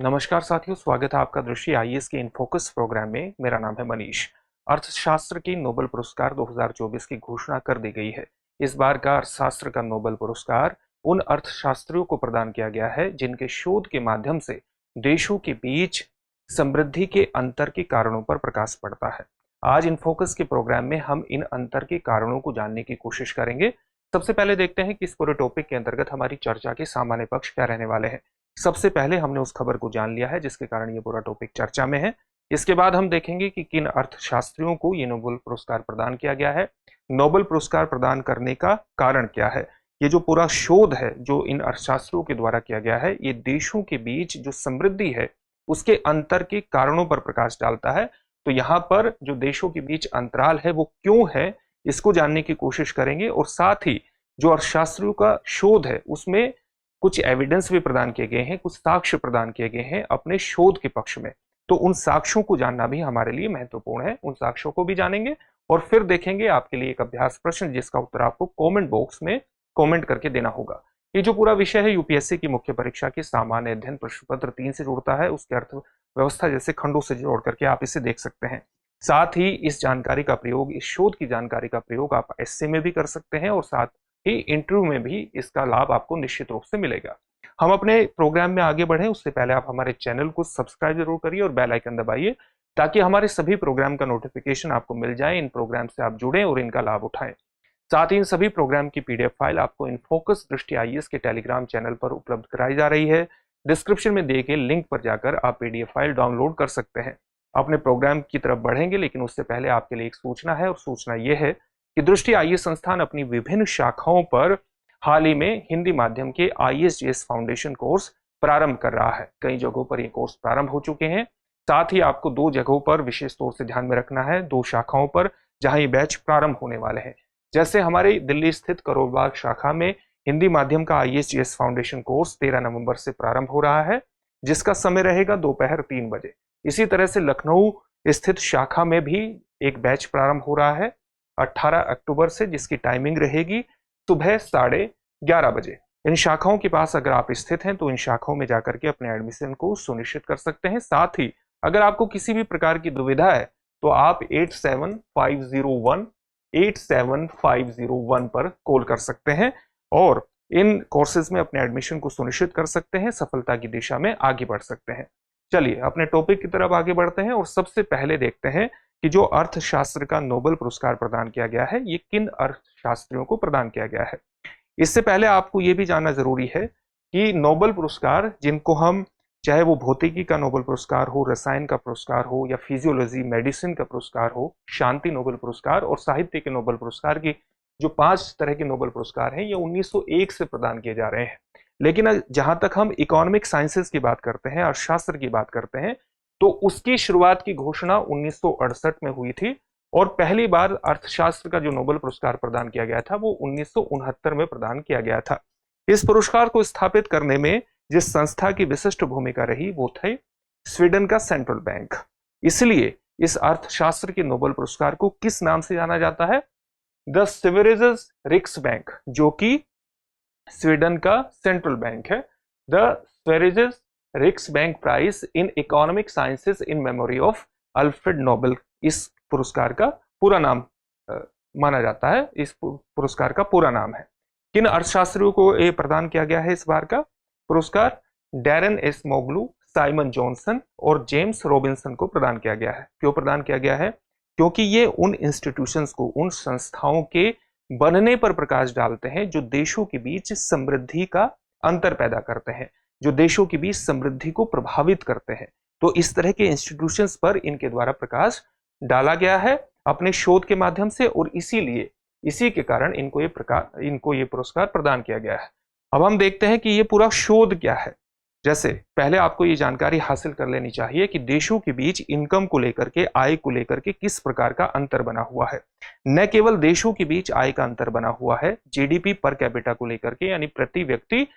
नमस्कार साथियों, स्वागत है आपका दृष्टि आईएएस के इन फोकस प्रोग्राम में। मेरा नाम है मनीष। अर्थशास्त्र की नोबेल पुरस्कार 2024 की घोषणा कर दी गई है। इस बार का अर्थशास्त्र का नोबेल पुरस्कार उन अर्थशास्त्रियों को प्रदान किया गया है जिनके शोध के माध्यम से देशों के बीच समृद्धि के अंतर के कारणों पर प्रकाश पड़ता है। आज इन फोकस के प्रोग्राम में हम इन अंतर के कारणों को जानने की कोशिश करेंगे। सबसे पहले देखते हैं कि इस पूरे टॉपिक के अंतर्गत हमारी चर्चा के सामान्य पक्ष क्या रहने वाले हैं। सबसे पहले हमने उस खबर को जान लिया है जिसके कारण ये पूरा टॉपिक चर्चा में है। इसके बाद हम देखेंगे कि किन अर्थशास्त्रियों को ये नोबेल पुरस्कार प्रदान किया गया है, नोबेल पुरस्कार प्रदान करने का कारण क्या है। ये जो पूरा शोध है जो इन अर्थशास्त्रियों के द्वारा किया गया है, ये देशों के बीच जो समृद्धि है उसके अंतर के कारणों पर प्रकाश डालता है। तो यहाँ पर जो देशों के बीच अंतराल है वो क्यों है, इसको जानने की कोशिश करेंगे। और साथ ही जो अर्थशास्त्रियों का शोध है उसमें कुछ एविडेंस भी प्रदान किए गए हैं, कुछ साक्ष्य प्रदान किए गए हैं अपने शोध के पक्ष में। तो उन साक्ष्यों को जानना भी हमारे लिए महत्वपूर्ण है। उन साक्ष्यों को भी जानेंगे और फिर देखेंगे आपके लिए एक अभ्यास प्रश्न जिसका उत्तर आपको कमेंट बॉक्स में कमेंट करके देना होगा। ये जो पूरा विषय है यूपीएससी की मुख्य परीक्षा के सामान्य अध्ययन प्रश्न पत्र 3 से जुड़ता है, उसके अर्थव्यवस्था जैसे खंडों से जोड़ करके आप इसे देख सकते हैं। साथ ही इस जानकारी का प्रयोग, इस शोध की जानकारी का प्रयोग आप एस्से में भी कर सकते हैं और साथ ही इंटरव्यू में भी इसका लाभ आपको निश्चित रूप से मिलेगा। हम अपने प्रोग्राम में आगे बढ़े उससे पहले आप हमारे चैनल को सब्सक्राइब जरूर करिए और बेल आइकन दबाइए ताकि हमारे सभी प्रोग्राम का नोटिफिकेशन आपको मिल जाए। इन प्रोग्राम से आप जुड़ें और इनका लाभ उठाएं। साथ ही इन सभी प्रोग्राम की पीडीएफ फाइल आपको इन फोकस दृष्टि आईएएस के टेलीग्राम चैनल पर उपलब्ध कराई जा रही है। डिस्क्रिप्शन में दिए गए लिंक पर जाकर आप पीडीएफ फाइल डाउनलोड कर सकते हैं। अपने प्रोग्राम की तरफ बढ़ेंगे, लेकिन उससे पहले आपके लिए एक सूचना है और सूचना यह है कि दृष्टि आईएएस संस्थान अपनी विभिन्न शाखाओं पर हाल ही में हिंदी माध्यम के आईएएस फाउंडेशन कोर्स प्रारंभ कर रहा है। कई जगहों पर ये कोर्स प्रारंभ हो चुके हैं। साथ ही आपको 2 जगहों पर विशेष तौर से ध्यान में रखना है, 2 शाखाओं पर जहां ये बैच प्रारंभ होने वाले हैं। जैसे हमारी दिल्ली स्थित करोल बाग शाखा में हिंदी माध्यम का आईएएस फाउंडेशन कोर्स 13 नवंबर से प्रारंभ हो रहा है, जिसका समय रहेगा दोपहर 3 बजे। इसी तरह से लखनऊ स्थित शाखा में भी एक बैच प्रारंभ हो रहा है 18 अक्टूबर से, जिसकी टाइमिंग रहेगी सुबह 11:30 बजे। इन शाखाओं के पास अगर आप स्थित हैं तो इन शाखाओं में जाकर के अपने एडमिशन को सुनिश्चित कर सकते हैं। साथ ही अगर आपको किसी भी प्रकार की दुविधा है तो आप 87501 पर कॉल कर सकते हैं और इन कोर्सेज में अपने एडमिशन को सुनिश्चित कर सकते हैं, सफलता की दिशा में आगे बढ़ सकते हैं। चलिए अपने टॉपिक की तरफ आगे बढ़ते हैं और सबसे पहले देखते हैं कि जो अर्थशास्त्र का नोबेल पुरस्कार प्रदान किया गया है ये किन अर्थशास्त्रियों को प्रदान किया गया है। इससे पहले आपको ये भी जानना जरूरी है कि नोबेल पुरस्कार जिनको हम, चाहे वो भौतिकी का नोबेल पुरस्कार हो, रसायन का पुरस्कार हो या फिजियोलॉजी मेडिसिन का पुरस्कार हो, शांति नोबेल पुरस्कार और साहित्य के नोबेल पुरस्कार की जो 5 तरह के नोबेल पुरस्कार हैं ये 1901 से प्रदान किए जा रहे हैं। लेकिन जहां तक हम इकोनॉमिक साइंसेस की बात करते हैं, अर्थशास्त्र की बात करते हैं, तो उसकी शुरुआत की घोषणा 1968 में हुई थी और पहली बार अर्थशास्त्र का जो नोबेल पुरस्कार प्रदान किया गया था वो 1969 में प्रदान किया गया था। इस पुरस्कार को स्थापित करने में जिस संस्था की विशिष्ट भूमिका रही वो थे स्वीडन का सेंट्रल बैंक। इसलिए इस अर्थशास्त्र के नोबेल पुरस्कार को किस नाम से जाना जाता है? द स्वेरिजेस रिक्सबैंक, जो कि स्वीडन का सेंट्रल बैंक है। The Sveriges Riksbank prize in economic sciences in memory of Alfred Nobel, इस पुरस्कार का पूरा नाम माना जाता है। इस पुरस्कार का पूरा नाम है। किन अर्थशास्त्रियों को ये प्रदान किया गया है? इस बार का पुरस्कार डैरेन एसमोग्लू, साइमन जॉनसन और जेम्स रॉबिन्सन को प्रदान किया गया है। क्यों प्रदान किया गया है? क्योंकि ये उन इंस्टीट्यूशंस को, उन संस्थाओं के बनने पर प्रकाश डालते हैं जो देशों के बीच समृद्धि का अंतर पैदा करते हैं, जो देशों के बीच समृद्धि को प्रभावित करते हैं। तो इस तरह के इंस्टीट्यूशंस पर इनके द्वारा प्रकाश डाला गया है अपने शोध के माध्यम से और इसीलिए इसी के कारण इनको ये पुरस्कार प्रदान किया गया है। अब हम देखते हैं कि ये पूरा शोध क्या है। जैसे पहले आपको ये जानकारी हासिल कर लेनी चाहिए कि देशों के बीच इनकम को लेकर के, आय को लेकर के किस प्रकार का अंतर बना हुआ है। न केवल देशों के बीच आय का अंतर बना हुआ है, जीडीपी पर कैपिटा को लेकर के, यानी प्रति व्यक्ति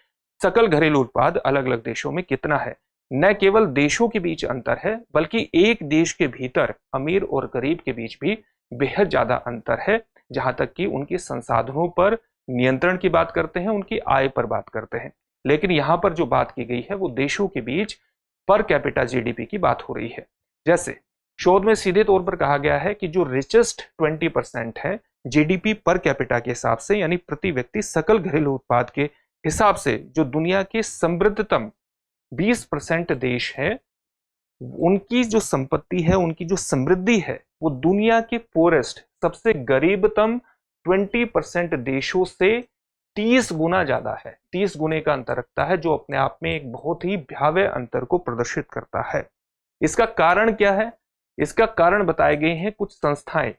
सकल घरेलू उत्पाद अलग अलग देशों में कितना है। न केवल देशों के बीच अंतर है बल्कि एक देश के भीतर अमीर और गरीब के बीच भी बेहद ज्यादा अंतर है, जहां तक कि उनके संसाधनों पर नियंत्रण की बात करते हैं, उनकी आय पर बात करते हैं। लेकिन यहां पर जो बात की गई है वो देशों के बीच पर कैपिटा जीडीपी की बात हो रही है। जैसे शोध में सीधे तौर पर कहा गया है कि जो रिचेस्ट 20% है जीडीपी पर कैपिटा के हिसाब से, यानी प्रति व्यक्ति सकल घरेलू उत्पाद के हिसाब से, जो दुनिया के समृद्धतम 20% देश है, उनकी जो संपत्ति है, उनकी जो समृद्धि है, वो दुनिया के पोरेस्ट, सबसे गरीबतम 20% देशों से 30 गुना ज्यादा है। 30 गुने का अंतर रखता है, जो अपने आप में एक बहुत ही भयावह अंतर को प्रदर्शित करता है। इसका कारण क्या है? इसका कारण बताए गए हैं कुछ संस्थाएं,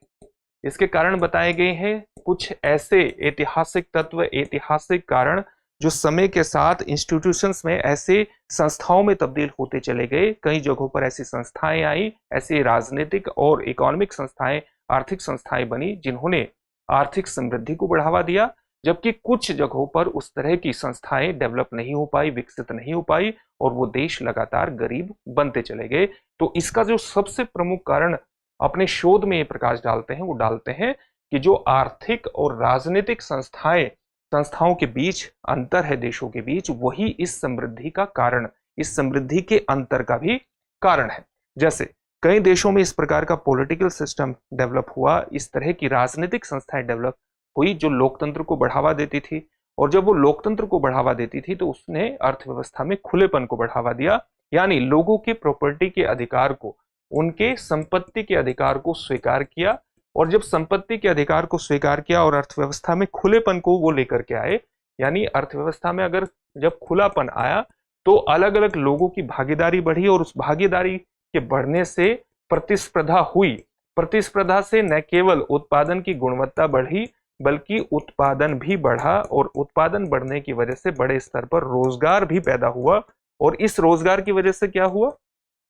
इसके कारण बताए गए हैं कुछ ऐसे ऐतिहासिक तत्व, ऐतिहासिक कारण जो समय के साथ इंस्टीट्यूशंस में, ऐसे संस्थाओं में तब्दील होते चले गए। कई जगहों पर ऐसी संस्थाएं आई, ऐसी राजनीतिक और इकोनॉमिक संस्थाएं, आर्थिक संस्थाएं बनी जिन्होंने आर्थिक समृद्धि को बढ़ावा दिया, जबकि कुछ जगहों पर उस तरह की संस्थाएं डेवलप नहीं हो पाई, विकसित नहीं हो पाई, और वो देश लगातार गरीब बनते चले गए। तो इसका जो सबसे प्रमुख कारण अपने शोध में ये प्रकाश डालते हैं, वो डालते हैं कि जो आर्थिक और राजनीतिक संस्थाओं के बीच अंतर है, देशों के बीच, वही इस समृद्धि का कारण, इस समृद्धि के अंतर का भी कारण है। जैसे कई देशों में इस प्रकार का पॉलिटिकल सिस्टम डेवलप हुआ, इस तरह की राजनीतिक संस्थाएं डेवलप हुई जो लोकतंत्र को बढ़ावा देती थी, और जब वो लोकतंत्र को बढ़ावा देती थी तो उसने अर्थव्यवस्था में खुलेपन को बढ़ावा दिया, यानी लोगों के प्रॉपर्टी के अधिकार को, उनके संपत्ति के अधिकार को स्वीकार किया। और जब संपत्ति के अधिकार को स्वीकार किया और अर्थव्यवस्था में खुलेपन को वो लेकर के आए, यानी अर्थव्यवस्था में अगर जब खुलापन आया तो अलग अलग लोगों की भागीदारी बढ़ी, और उस भागीदारी के बढ़ने से प्रतिस्पर्धा हुई। प्रतिस्पर्धा से न केवल उत्पादन की गुणवत्ता बढ़ी, बल्कि उत्पादन भी बढ़ा, और उत्पादन बढ़ने की वजह से बड़े स्तर पर रोजगार भी पैदा हुआ, और इस रोजगार की वजह से क्या हुआ?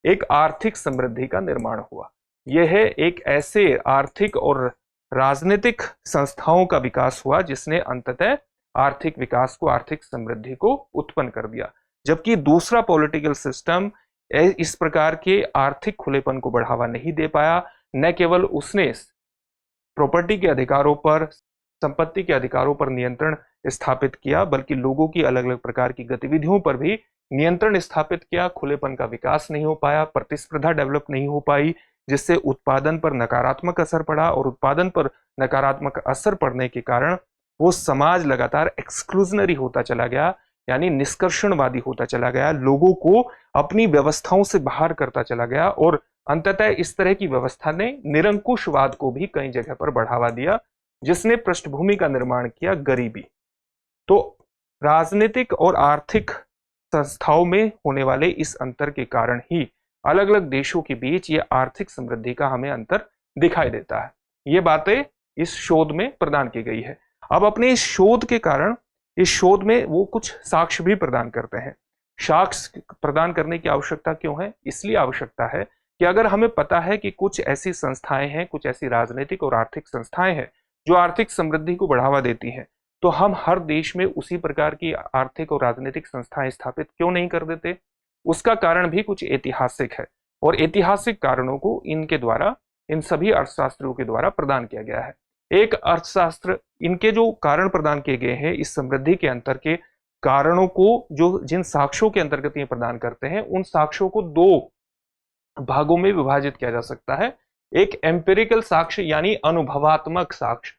एक आर्थिक समृद्धि का निर्माण हुआ। यह है एक ऐसे आर्थिक और राजनीतिक संस्थाओं का विकास हुआ जिसने अंततः आर्थिक विकास को, आर्थिक समृद्धि को उत्पन्न कर दिया। जबकि दूसरा पॉलिटिकल सिस्टम इस प्रकार के आर्थिक खुलेपन को बढ़ावा नहीं दे पाया। न केवल उसने प्रॉपर्टी के अधिकारों पर, संपत्ति के अधिकारों पर नियंत्रण स्थापित किया, बल्कि लोगों की अलग अलग प्रकार की गतिविधियों पर भी नियंत्रण स्थापित किया। खुलेपन का विकास नहीं हो पाया, प्रतिस्पर्धा डेवलप नहीं हो पाई, जिससे उत्पादन पर नकारात्मक असर पड़ा, और उत्पादन पर नकारात्मक असर पड़ने के कारण वो समाज लगातार एक्सक्लूजनरी होता चला गया, यानी निष्कर्षणवादी होता चला गया, लोगों को अपनी व्यवस्थाओं से बाहर करता चला गया, और अंततः इस तरह की व्यवस्था ने निरंकुशवाद को भी कई जगह पर बढ़ावा दिया, जिसने पृष्ठभूमि का निर्माण किया गरीबी। तो राजनीतिक और आर्थिक संस्थाओं में होने वाले इस अंतर के कारण ही अलग अलग देशों के बीच ये आर्थिक समृद्धि का हमें अंतर दिखाई देता है। ये बातें इस शोध में प्रदान की गई है। अब अपने इस शोध के कारण, इस शोध में वो कुछ साक्ष्य भी प्रदान करते हैं। साक्ष्य प्रदान करने की आवश्यकता क्यों है? इसलिए आवश्यकता है कि अगर हमें पता है कि कुछ ऐसी संस्थाएं हैं, कुछ ऐसी राजनीतिक और आर्थिक संस्थाएं हैं जो आर्थिक समृद्धि को बढ़ावा देती हैं, तो हम हर देश में उसी प्रकार की आर्थिक और राजनीतिक संस्थाएं स्थापित क्यों नहीं कर देते? उसका कारण भी कुछ ऐतिहासिक है, और ऐतिहासिक कारणों को इनके द्वारा, इन सभी अर्थशास्त्रियों के द्वारा प्रदान किया गया है। एक अर्थशास्त्र, इनके जो कारण प्रदान किए गए हैं इस समृद्धि के अंतर के कारणों को, जो जिन साक्ष्यों के अंतर्गत ये प्रदान करते हैं, उन साक्ष्यों को दो भागों में विभाजित किया जा सकता है। एक एम्पिरिकल साक्ष्य, यानी अनुभवात्मक साक्ष्य।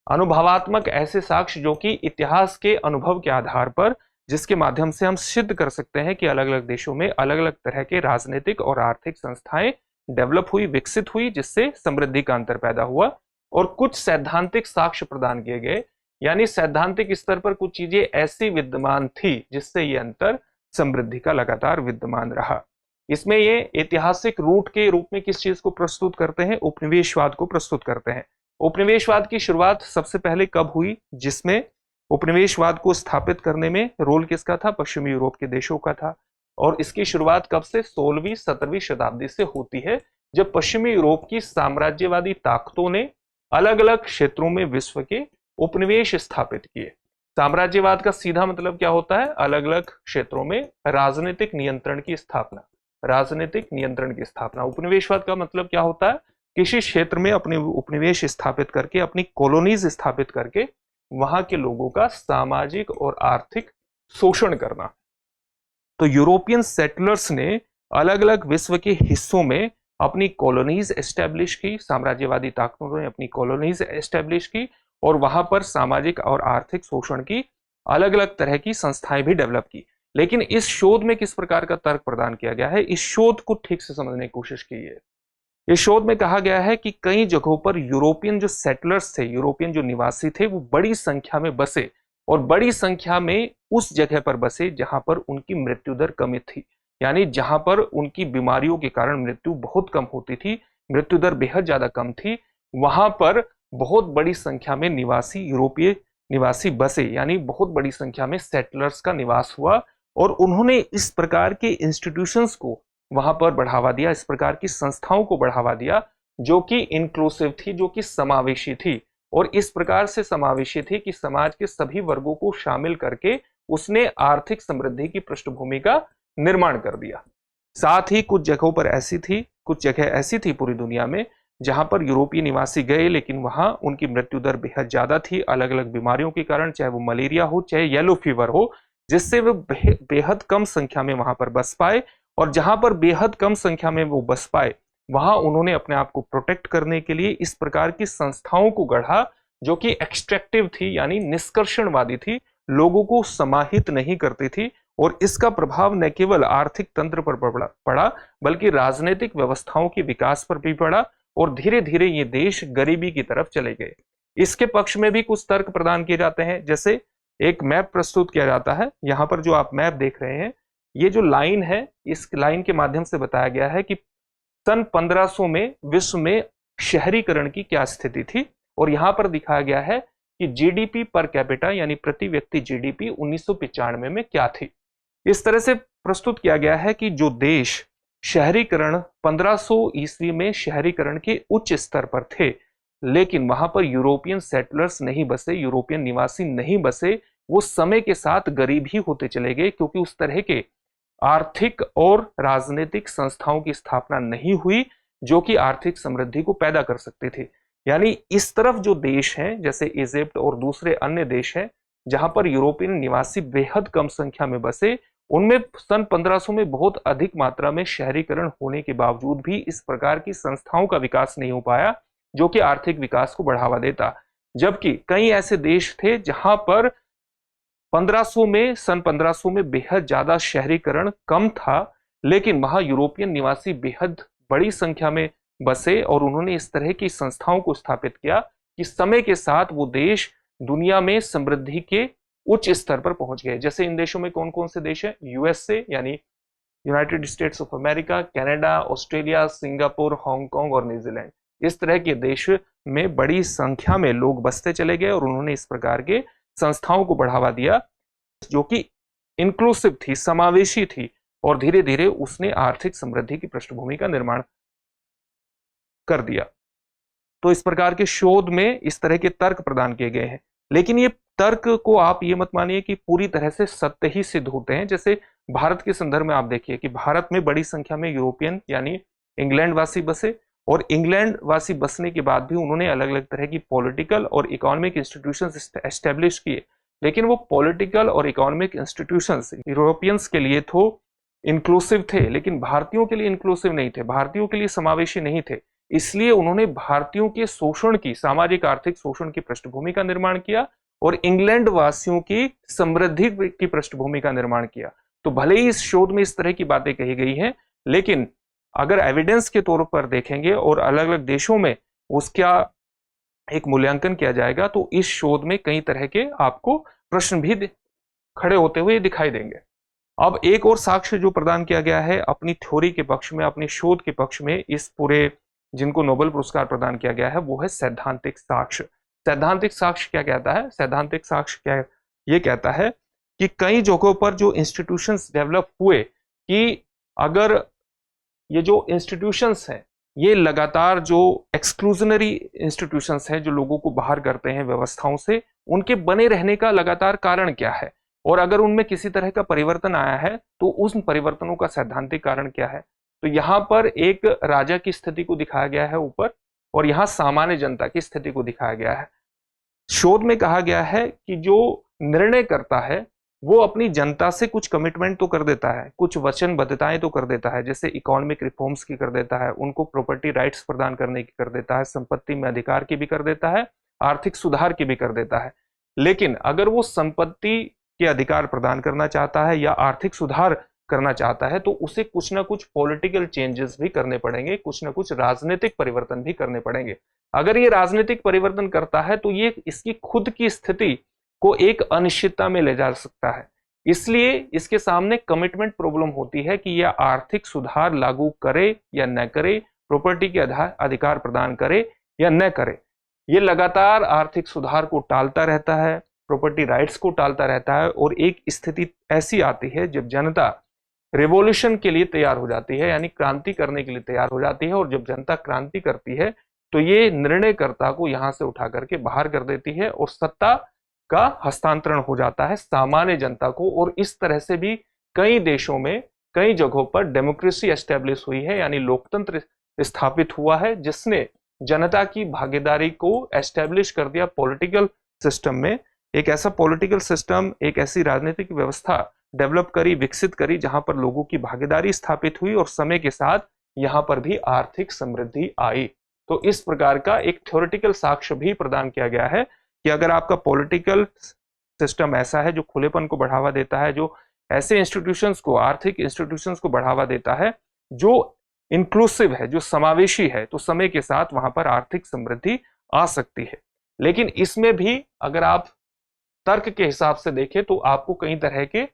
अनुभवात्मक ऐसे साक्ष्य जो कि इतिहास के अनुभव के आधार पर, जिसके माध्यम से हम सिद्ध कर सकते हैं कि अलग अलग देशों में अलग अलग तरह के राजनीतिक और आर्थिक संस्थाएं डेवलप हुई, विकसित हुई, जिससे समृद्धि का अंतर पैदा हुआ। और कुछ सैद्धांतिक साक्ष्य प्रदान किए गए, यानी सैद्धांतिक स्तर पर कुछ चीजें ऐसी विद्यमान थी जिससे ये अंतर समृद्धि का लगातार विद्यमान रहा। इसमें ये ऐतिहासिक रूट के रूप में किस चीज को प्रस्तुत करते हैं? उपनिवेशवाद को प्रस्तुत करते हैं। उपनिवेशवाद की शुरुआत सबसे पहले कब हुई? जिसमें उपनिवेशवाद को स्थापित करने में रोल किसका था? पश्चिमी यूरोप के देशों का था। और इसकी शुरुआत कब से? 16वीं 17वीं शताब्दी से होती है, जब पश्चिमी यूरोप की साम्राज्यवादी ताकतों ने अलग अलग क्षेत्रों में विश्व के उपनिवेश स्थापित किए। साम्राज्यवाद का सीधा मतलब क्या होता है? अलग अलग क्षेत्रों में राजनीतिक नियंत्रण की स्थापना। राजनीतिक नियंत्रण की स्थापना। उपनिवेशवाद का मतलब क्या होता है? किसी क्षेत्र में अपने उपनिवेश स्थापित करके, अपनी कॉलोनीज स्थापित करके वहां के लोगों का सामाजिक और आर्थिक शोषण करना। तो यूरोपियन सेटलर्स ने अलग अलग विश्व के हिस्सों में अपनी कॉलोनीज एस्टेब्लिश की, साम्राज्यवादी ताकतों ने अपनी कॉलोनीज एस्टेब्लिश की और वहां पर सामाजिक और आर्थिक शोषण की अलग अलग तरह की संस्थाएं भी डेवलप की। लेकिन इस शोध में किस प्रकार का तर्क प्रदान किया गया है, इस शोध को ठीक से समझने की कोशिश की है। इस शोध में कहा गया है कि कई जगहों पर यूरोपियन जो सेटलर्स थे, यूरोपियन जो निवासी थे, वो बड़ी संख्या में बसे और बड़ी संख्या में उस जगह पर बसे जहां पर उनकी मृत्यु दर कम थी, यानी जहां पर उनकी बीमारियों के कारण मृत्यु बहुत कम होती थी, मृत्यु दर बेहद ज्यादा कम थी, वहां पर बहुत बड़ी संख्या में निवासी, यूरोपीय निवासी बसे, यानी बहुत बड़ी संख्या में सेटलर्स का निवास हुआ और उन्होंने इस प्रकार के इंस्टीट्यूशंस को वहां पर बढ़ावा दिया, इस प्रकार की संस्थाओं को बढ़ावा दिया जो कि इंक्लूसिव थी, जो कि समावेशी थी और इस प्रकार से समावेशी थी कि समाज के सभी वर्गों को शामिल करके उसने आर्थिक समृद्धि की पृष्ठभूमि का निर्माण कर दिया। साथ ही कुछ जगहों पर ऐसी थी, कुछ जगह ऐसी थी पूरी दुनिया में जहां पर यूरोपीय निवासी गए लेकिन वहां उनकी मृत्यु दर बेहद ज्यादा थी, अलग अलग बीमारियों के कारण, चाहे वो मलेरिया हो चाहे येलो फीवर हो, जिससे वे बेहद कम संख्या में वहां पर बस पाए और जहां पर बेहद कम संख्या में वो बस पाए वहां उन्होंने अपने आप को प्रोटेक्ट करने के लिए इस प्रकार की संस्थाओं को गढ़ा जो कि एक्सट्रैक्टिव थी, यानी निष्कर्षणवादी थी, लोगों को समाहित नहीं करती थी और इसका प्रभाव न केवल आर्थिक तंत्र पर पड़ा बल्कि राजनीतिक व्यवस्थाओं के विकास पर भी पड़ा और धीरे धीरे ये देश गरीबी की तरफ चले गए। इसके पक्ष में भी कुछ तर्क प्रदान किए जाते हैं, जैसे एक मैप प्रस्तुत किया जाता है। यहाँ पर जो आप मैप देख रहे हैं, ये जो लाइन है, इस लाइन के माध्यम से बताया गया है कि सन 1500 में विश्व में शहरीकरण की क्या स्थिति थी और यहां पर दिखाया गया है कि जीडीपी पर कैपिटा यानी प्रति व्यक्ति जीडीपी 1995 में क्या थी। इस तरह से प्रस्तुत किया गया है कि जो देश शहरीकरण 1500 ईस्वी में शहरीकरण के उच्च स्तर पर थे लेकिन वहां पर यूरोपियन सेटलर्स नहीं बसे, यूरोपियन निवासी नहीं बसे, वो समय के साथ गरीब ही होते चले गए क्योंकि उस तरह के आर्थिक और राजनीतिक संस्थाओं की स्थापना नहीं हुई जो कि आर्थिक समृद्धि को पैदा कर सकते थे। यानी इस तरफ जो देश हैं जैसे इजिप्ट और दूसरे अन्य देश हैं जहां पर यूरोपियन निवासी बेहद कम संख्या में बसे, उनमें सन 1500 में बहुत अधिक मात्रा में शहरीकरण होने के बावजूद भी इस प्रकार की संस्थाओं का विकास नहीं हो पाया जो कि आर्थिक विकास को बढ़ावा देता। जबकि कई ऐसे देश थे जहां पर 1500 में, सन 1500 में बेहद ज्यादा शहरीकरण कम था लेकिन वहां यूरोपियन निवासी बेहद बड़ी संख्या में बसे और उन्होंने इस तरह की संस्थाओं को स्थापित किया कि समय के साथ वो देश दुनिया में समृद्धि के उच्च स्तर पर पहुंच गए। जैसे इन देशों में कौन कौन से देश हैं? यूएसए यानी United states of America, Canada, Australia, Singapore, Hong Kong और न्यूजीलैंड। इस तरह के देश में बड़ी संख्या में लोग बसते चले गए और उन्होंने इस प्रकार के संस्थाओं को बढ़ावा दिया जो कि इंक्लूसिव थी, समावेशी थी और धीरे धीरे उसने आर्थिक समृद्धि की पृष्ठभूमि का निर्माण कर दिया। तो इस प्रकार के शोध में इस तरह के तर्क प्रदान किए गए हैं, लेकिन ये तर्क को आप ये मत मानिए कि पूरी तरह से सत्य ही सिद्ध होते हैं। जैसे भारत के संदर्भ में आप देखिए कि भारत में बड़ी संख्या में यूरोपियन यानी इंग्लैंड वासी बसे और इंग्लैंड वासी बसने के बाद भी उन्होंने अलग अलग तरह की पॉलिटिकल और इकोनॉमिक इंस्टीट्यूशंस एस्टेब्लिश किए, लेकिन वो पॉलिटिकल और इकोनॉमिक इंस्टीट्यूशंस यूरोपियंस के लिए तो इंक्लूसिव थे लेकिन भारतीयों के लिए इंक्लूसिव नहीं थे, भारतीयों के लिए समावेशी नहीं थे। इसलिए उन्होंने भारतीयों के शोषण की, सामाजिक आर्थिक शोषण की पृष्ठभूमि का निर्माण किया और इंग्लैंड वासियों की समृद्धि की पृष्ठभूमि का निर्माण किया। तो भले ही इस शोध में इस तरह की बातें कही गई हैं, लेकिन अगर एविडेंस के तौर पर देखेंगे और अलग अलग देशों में उसका एक मूल्यांकन किया जाएगा तो इस शोध में कई तरह के आपको प्रश्न भी खड़े होते हुए दिखाई देंगे। अब एक और साक्ष्य जो प्रदान किया गया है अपनी थ्योरी के पक्ष में, अपनी शोध के पक्ष में, इस पूरे जिनको नोबेल पुरस्कार प्रदान किया गया है वो है सैद्धांतिक साक्ष्य। सैद्धांतिक साक्ष्य क्या कहता है? सैद्धांतिक साक्ष्य क्या ये कहता है कि कई जगहों पर जो इंस्टीट्यूशंस डेवलप हुए कि अगर ये जो इंस्टीट्यूशंस हैं ये लगातार जो एक्सक्लूजनरी इंस्टीट्यूशंस हैं जो लोगों को बाहर करते हैं व्यवस्थाओं से, उनके बने रहने का लगातार कारण क्या है और अगर उनमें किसी तरह का परिवर्तन आया है तो उन परिवर्तनों का सैद्धांतिक कारण क्या है। तो यहाँ पर एक राजा की स्थिति को दिखाया गया है ऊपर और यहाँ सामान्य जनता की स्थिति को दिखाया गया है। शोध में कहा गया है कि जो निर्णय करता है वो अपनी जनता से कुछ कमिटमेंट तो कर देता है, कुछ वचनबद्धताएं तो कर देता है, जैसे इकोनॉमिक रिफॉर्म्स की कर देता है, उनको प्रॉपर्टी राइट्स प्रदान करने की कर देता है, संपत्ति में अधिकार की भी कर देता है, आर्थिक सुधार की भी कर देता है। लेकिन अगर वो संपत्ति के अधिकार प्रदान करना चाहता है या आर्थिक सुधार करना चाहता है तो उसे कुछ ना कुछ पॉलिटिकल चेंजेस भी करने पड़ेंगे, कुछ ना कुछ राजनीतिक परिवर्तन भी करने पड़ेंगे। अगर ये राजनीतिक परिवर्तन करता है तो ये इसकी खुद की स्थिति को एक अनिश्चितता में ले जा सकता है। इसलिए इसके सामने कमिटमेंट प्रॉब्लम होती है कि यह आर्थिक सुधार लागू करे या न करे, प्रॉपर्टी के अधिकार प्रदान करे या न करे। ये लगातार आर्थिक सुधार को टालता रहता है, प्रॉपर्टी राइट्स को टालता रहता है, और एक स्थिति ऐसी आती है जब जनता रिवॉल्यूशन के लिए तैयार हो जाती है, यानी क्रांति करने के लिए तैयार हो जाती है। और जब जनता क्रांति करती है तो ये निर्णयकर्ता को यहां से उठा करके बाहर कर देती है और सत्ता का हस्तांतरण हो जाता है सामान्य जनता को। और इस तरह से भी कई देशों में कई जगहों पर डेमोक्रेसी एस्टेब्लिश हुई है, यानी लोकतंत्र स्थापित हुआ है, जिसने जनता की भागीदारी को एस्टेब्लिश कर दिया पॉलिटिकल सिस्टम में। एक ऐसा पॉलिटिकल सिस्टम, एक ऐसी राजनीतिक व्यवस्था डेवलप करी, विकसित करी, जहां पर लोगों की भागीदारी स्थापित हुई और समय के साथ यहां पर भी आर्थिक समृद्धि आई। तो इस प्रकार का एक थ्योरेटिकल साक्ष्य भी प्रदान किया गया है कि अगर आपका पॉलिटिकल सिस्टम ऐसा है जो खुलेपन को बढ़ावा देता है, जो ऐसे इंस्टीट्यूशंस को, आर्थिक इंस्टीट्यूशंस को बढ़ावा देता है, जो इंक्लूसिव है, जो समावेशी है, तो समय के साथ वहां पर आर्थिक समृद्धि आ सकती है। लेकिन इसमें भी अगर आप तर्क के हिसाब से देखें तो आपको कई तरह के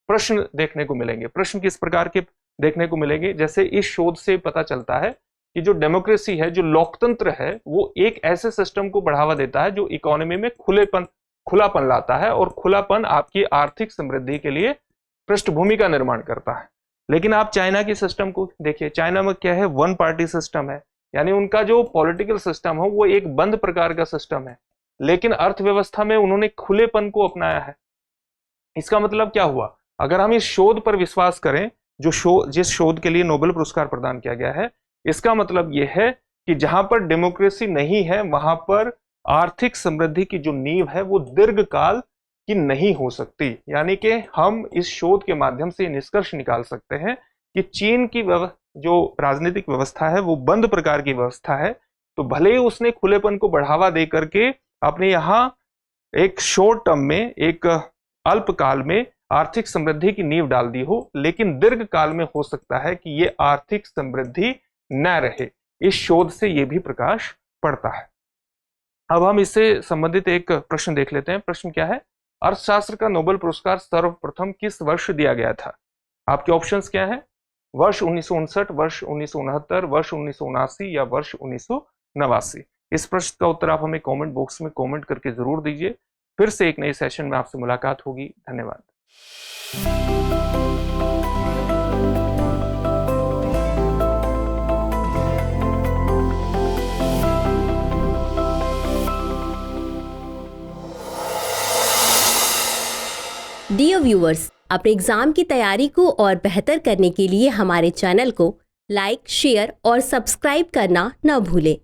प्रश्न देखने को मिलेंगे। प्रश्न किस प्रकार के देखने को मिलेंगे? जैसे इस शोध से पता चलता है कि जो डेमोक्रेसी है, जो लोकतंत्र है, वो एक ऐसे सिस्टम को बढ़ावा देता है जो इकोनॉमी में खुलापन लाता है, और खुलापन आपकी आर्थिक समृद्धि के लिए पृष्ठभूमि का निर्माण करता है। लेकिन आप चाइना की सिस्टम को देखिए, चाइना में क्या है, वन पार्टी सिस्टम है, यानी उनका जो पॉलिटिकल सिस्टम है वो एक बंद प्रकार का सिस्टम है, लेकिन अर्थव्यवस्था में उन्होंने खुलेपन को अपनाया है। इसका मतलब क्या हुआ? अगर हम इस शोध पर विश्वास करें, जिस शोध के लिए नोबेल पुरस्कार प्रदान किया गया है, इसका मतलब यह है कि जहां पर डेमोक्रेसी नहीं है वहां पर आर्थिक समृद्धि की जो नींव है वो दीर्घकाल की नहीं हो सकती। यानी कि हम इस शोध के माध्यम से निष्कर्ष निकाल सकते हैं कि चीन की जो राजनीतिक व्यवस्था है वो बंद प्रकार की व्यवस्था है। तो भले ही उसने खुलेपन को बढ़ावा दे करके अपने यहाँ एक शॉर्ट टर्म में, एक अल्पकाल में आर्थिक समृद्धि की नींव डाल दी हो, लेकिन दीर्घ काल में हो सकता है कि ये आर्थिक समृद्धि न रहे। इस शोध से ये भी प्रकाश पड़ता है। अब हम इससे संबंधित एक प्रश्न देख लेते हैं। प्रश्न क्या है? अर्थशास्त्र का नोबेल पुरस्कार सर्वप्रथम किस वर्ष दिया गया था? आपके ऑप्शंस क्या हैं? वर्ष 1959, वर्ष 1969, वर्ष 1979 या वर्ष 1989। इस प्रश्न का उत्तर आप हमें कमेंट बॉक्स में कमेंट करके जरूर दीजिए। फिर से एक नए सेशन में आपसे मुलाकात होगी। धन्यवाद। डियर व्यूअर्स, अपने एग्जाम की तैयारी को और बेहतर करने के लिए हमारे चैनल को लाइक, शेयर और सब्सक्राइब करना न भूलें।